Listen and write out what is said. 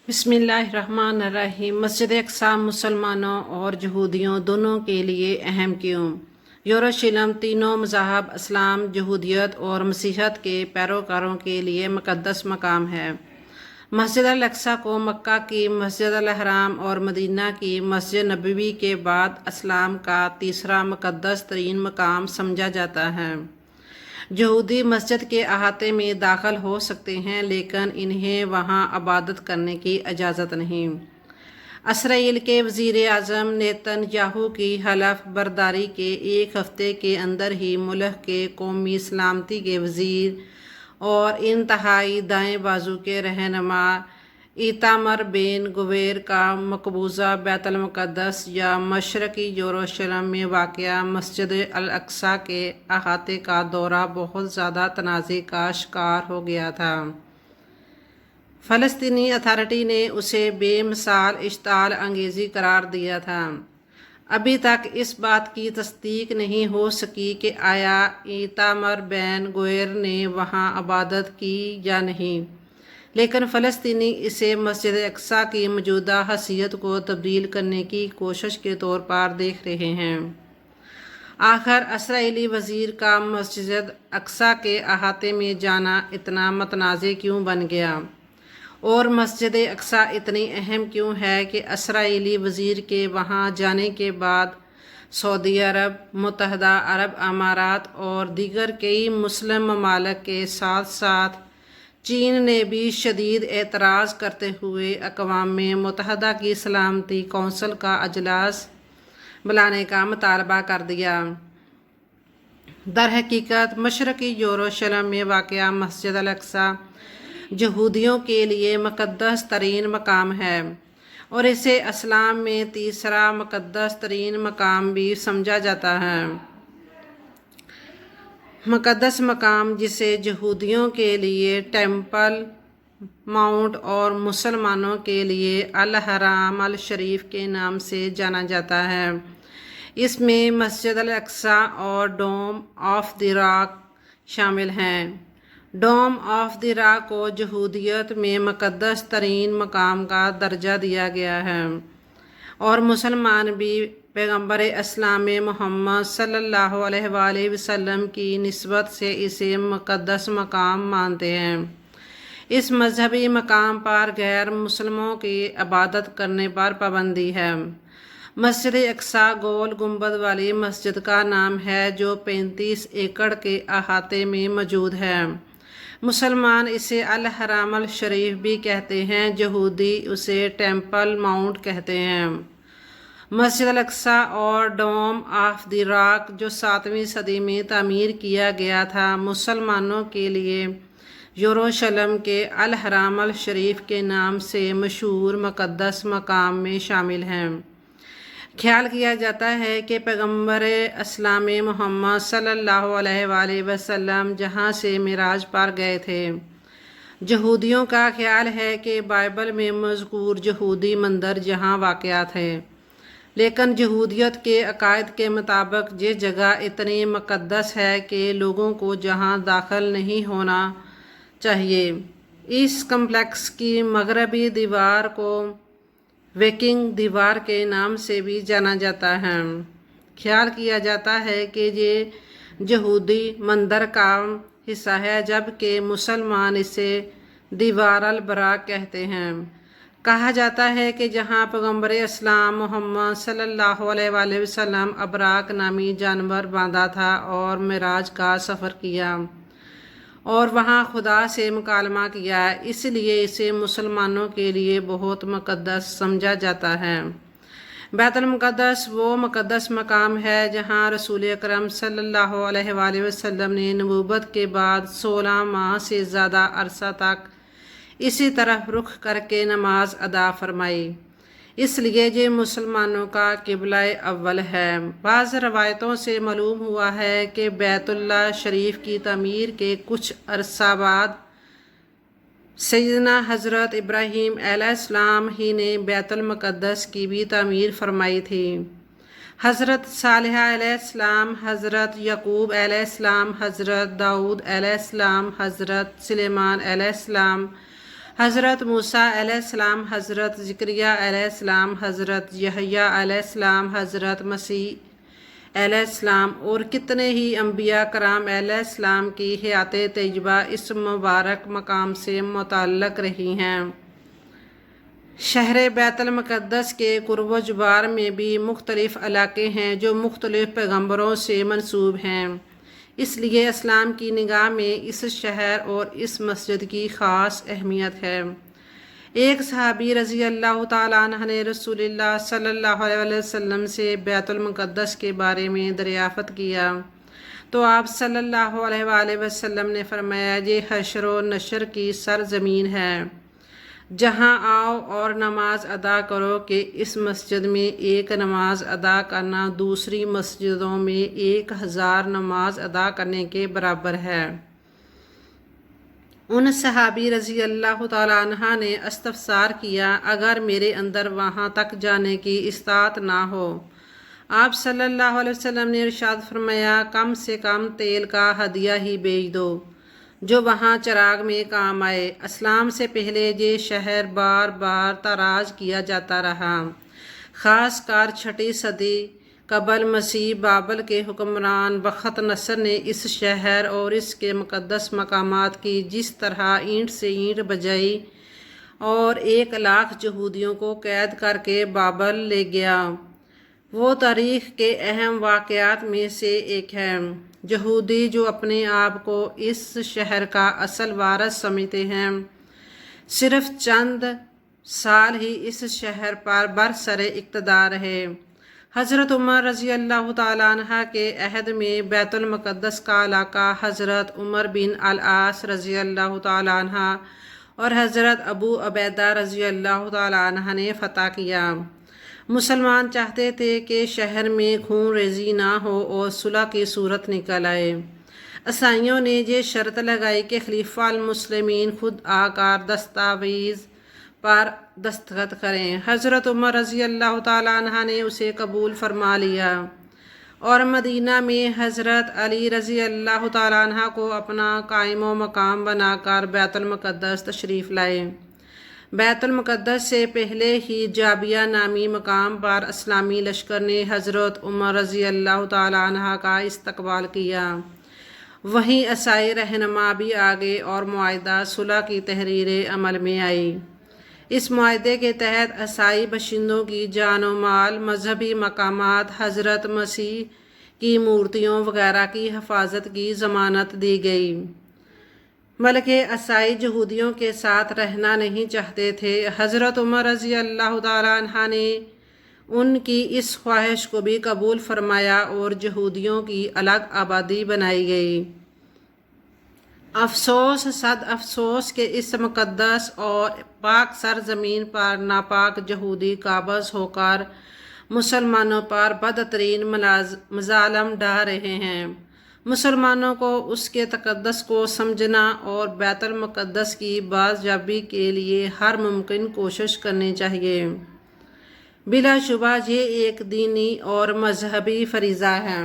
बिस्मिल्लाहिर्रहमानिर्रहीम। मस्जिद अक्सा मुसलमानों और यहूदियों दोनों के लिए अहम क्यों? यरूशलेम तीनों मज़ाहब इस्लाम, यहूदियत और मसीहत के पैरोकारों के लिए मुक़द्दस मकाम है। मस्जिद अल-अक्सा को मक्का की मस्जिद अल-हराम और मदीना की मस्जिद नबवी के बाद इस्लाम का तीसरा मुक़द्दस तरीन मकाम समझा जाता है। यहूदी मस्जिद के अहाते में दाखिल हो सकते हैं, लेकिन इन्हें वहाँ इबादत करने की इजाज़त नहीं। इसराइल के वज़ीर आज़म नेतन्याहू की हलफ बर्दारी के एक हफ़्ते के अंदर ही मुल्क के कौमी सलामती के वज़ीर और इंतहाई दाएं बाजू के रहनुमा इतामर बिन गुवेर का मकबूजा बैतुल मुक़द्दस या मशरक़ी यरूशलेम में वाक़या मस्जिद अल-अक्सा के अहाते का दौरा बहुत ज़्यादा तनाज़े का शिकार हो गया था। फ़लस्तीनी अथॉरिटी ने उसे बेमिसाल इश्ताल अंगेज़ी करार दिया था। अभी तक इस बात की तस्दीक नहीं हो सकी कि आया इतामर बिन गुवेर ने वहाँ इबादत की या नहीं, लेकिन फ़लस्तीनी इसे मस्जिद अक्सा की मौजूदा हैसियत को तब्दील करने की कोशिश के तौर पर देख रहे हैं। आखिर इसराइली वज़ीर का मस्जिद अक्सा के अहाते में जाना इतना मतनाज़े क्यों बन गया, और मस्जिद अक्सा इतनी अहम क्यों है कि इसराइली वज़ीर के वहाँ जाने के बाद सऊदी अरब, मुत्तहदा अरब अमारात और दीगर कई मुस्लिम ममालिक के साथ साथ चीन ने भी शदीद एतराज़ करते हुए अक़वाम मुत्तहदा की सलामती कौंसिल का अजलास बुलाने का मुतालबा कर दिया। दरहकीकत मशरक़ी यरूशलेम में वाक़या मस्जिद अल-अक्सा यहूदियों के लिए मुक़द्दस तरीन मकाम है और इसे इस्लाम में तीसरा मुक़द्दस तरीन मकाम भी समझा जाता है। मुक़द्दस मकाम जिसे यहूदियों के लिए टेम्पल माउंट और मुसलमानों के लिए अल-हराम अल-शरीफ के नाम से जाना जाता है। इसमें मस्जिद अल-अक्सा और डोम ऑफ द रॉक शामिल हैं। डोम ऑफ द रॉक को यहूदियत में मुक़द्दस तरीन मकाम का दर्जा दिया गया है और मुसलमान भी पैगम्बर इस्लाम मोहम्मद सल्लल्लाहु अलैहि वसल्लम की निस्बत से इसे मुक़द्दस मकाम मानते हैं। इस मजहबी मकाम पर गैर मुसलमों की इबादत करने पर पाबंदी है। मस्जिद अक्सा गोल गुंबद वाली मस्जिद का नाम है जो 35 एकड़ के अहाते में मौजूद है। मुसलमान इसे अल-हराम अल-शरीफ भी कहते हैं, यहूदी उसे टेम्पल माउंट कहते हैं। मस्जिद अल-अक्सा और डोम ऑफ द रॉक जो 7वीं सदी में तामीर किया गया था, मुसलमानों के लिए यरूशलेम के अल-हराम अल-शरीफ के नाम से मशहूर मुक़द्दस मकाम में शामिल हैं। ख्याल किया जाता है कि पैगम्बर इस्लाम मोहम्मद सल्लल्लाहु अलैहि वसल्लम जहाँ से मिराज पर गए थे। यहूदियों का ख्याल है कि बाइबल में मज़कूर यहूदी मंदिर जहाँ वाक़या थे, लेकिन यहूदियत के अकायद के मुताबिक ये जगह इतनी मुक़द्दस है कि लोगों को जहाँ दाखिल नहीं होना चाहिए। इस कम्प्लेक्स की मगरबी दीवार को विकिंग दीवार के नाम से भी जाना जाता है। ख्याल किया जाता है कि ये यहूदी मंदिर का हिस्सा है, जबकि मुसलमान इसे दीवार अल-बराक कहते हैं। कहा जाता है कि जहाँ पैगम्बर इस्लाम मोहम्मद सल्लल्लाहु अलैहि वसल्लम अबराक नामी जानवर बांधा था और मिराज का सफ़र किया और वहाँ खुदा से मुकालमा किया, इसलिए इसे मुसलमानों के लिए बहुत मुक़द्दस समझा जाता है। बैतुल मुक़द्दस वो मुक़द्दस मकाम है जहाँ रसूल अकरम सल्लल्लाहु अलैहि वसल्लम ने नबूवत के बाद 16 माह से ज़्यादा अरसा तक इसी तरफ रुख करके नमाज अदा फरमाई, इसलिए ये मुसलमानों का किबला अव्वल है। बाज़ रवायतों से मालूम हुआ है कि बैतुल्ला शरीफ की तमीर के कुछ अरसा बाद सैयदना हज़रत इब्राहीम अलैहिस्सलाम ही ने बैतुल मुक़द्दस की भी तमीर फरमाई थी। हज़रत सालेह अलैहिस्सलाम, हज़रत यकूब अलैहिस्सलाम, हज़रत दाऊद अलैहिस्सलाम, हज़रत सुलेमान अलैहिस्सलाम, حضرت موسیٰ علیہ السلام، حضرت زکریا علیہ السلام، حضرت یحییٰ علیہ السلام، حضرت مسیح علیہ السلام اور کتنے ہی انبیاء کرام علیہ السلام کی حیات طیبہ اس مبارک مقام سے متعلق رہی ہیں۔ شہر بیت المقدس کے قرب و جوار میں بھی مختلف علاقے ہیں جو مختلف پیغمبروں سے منسوب ہیں، اس لیے اسلام کی نگاہ میں اس شہر اور اس مسجد کی خاص اہمیت ہے۔ ایک صحابی رضی اللہ تعالیٰ عنہ نے رسول اللہ صلی اللہ علیہ وسلم سے بیت المقدس کے بارے میں دریافت کیا تو آپ صلی اللہ علیہ وآلہ وسلم نے فرمایا، یہ حشر و نشر کی سرزمین ہے، جہاں آؤ اور نماز ادا کرو کہ اس مسجد میں ایک نماز ادا کرنا دوسری مسجدوں میں 1000 نماز ادا کرنے کے برابر ہے۔ ان صحابی رضی اللہ تعالیٰ عنہ نے استفسار کیا، اگر میرے اندر وہاں تک جانے کی استطاعت نہ ہو؟ آپ صلی اللہ علیہ وسلم نے ارشاد فرمایا، کم سے کم تیل کا ہدیہ ہی بھیج دو جو وہاں چراغ میں کام آئے۔ اسلام سے پہلے یہ شہر بار بار تاراج کیا جاتا رہا، خاص کر 6 صدی قبل مسیح بابل کے حکمران بخت نصر نے اس شہر اور اس کے مقدس مقامات کی جس طرح اینٹ سے اینٹ بجائی اور 1,00,000 یہودیوں کو قید کر کے بابل لے گیا، وہ تاریخ کے اہم واقعات میں سے ایک ہے۔ یہودی جو اپنے آپ کو اس شہر کا اصل وارث سمجھتے ہیں، صرف چند سال ہی اس شہر پر برسر اقتدار رہے۔ حضرت عمر رضی اللہ تعالیٰ عنہ کے عہد میں بیت المقدس کا علاقہ حضرت عمر بن العاص رضی اللہ تعالیٰ عنہ اور حضرت ابو عبیدہ رضی اللہ تعالیٰ عنہ نے فتح کیا۔ مسلمان چاہتے تھے کہ شہر میں خون ریزی نہ ہو اور صلح کی صورت نکل آئے۔ عیسائیوں نے یہ شرط لگائی کہ خلیفہ المسلمین خود آ کر دستاویز پر دستخط کریں۔ حضرت عمر رضی اللہ تعالیٰ عنہ نے اسے قبول فرما لیا اور مدینہ میں حضرت علی رضی اللہ تعالیٰ عنہ کو اپنا قائم و مقام بنا کر بیت المقدس تشریف لائے۔ بیت المقدس سے پہلے ہی جابیہ نامی مقام پر اسلامی لشکر نے حضرت عمر رضی اللہ تعالیٰ عنہ کا استقبال کیا۔ وہیں عیسائی رہنما بھی آگے اور معاہدہ صلح کی تحریر عمل میں آئی۔ اس معاہدے کے تحت عیسائی باشندوں کی جان و مال، مذہبی مقامات، حضرت مسیح کی مورتیوں وغیرہ کی حفاظت کی ضمانت دی گئی، بلکہ عیسائی یہودیوں کے ساتھ رہنا نہیں چاہتے تھے۔ حضرت عمر رضی اللہ تعالیٰ عنہ نے ان کی اس خواہش کو بھی قبول فرمایا اور یہودیوں کی الگ آبادی بنائی گئی۔ افسوس، صد افسوس کہ اس مقدس اور پاک سرزمین پر ناپاک یہودی قابض ہو کر مسلمانوں پر بدترین مظالم ڈھا رہے ہیں۔ مسلمانوں کو اس کے تقدس کو سمجھنا اور بیت المقدس کی بازیابی کے لیے ہر ممکن کوشش کرنی چاہیے۔ بلا شبہ یہ ایک دینی اور مذہبی فریضہ ہے۔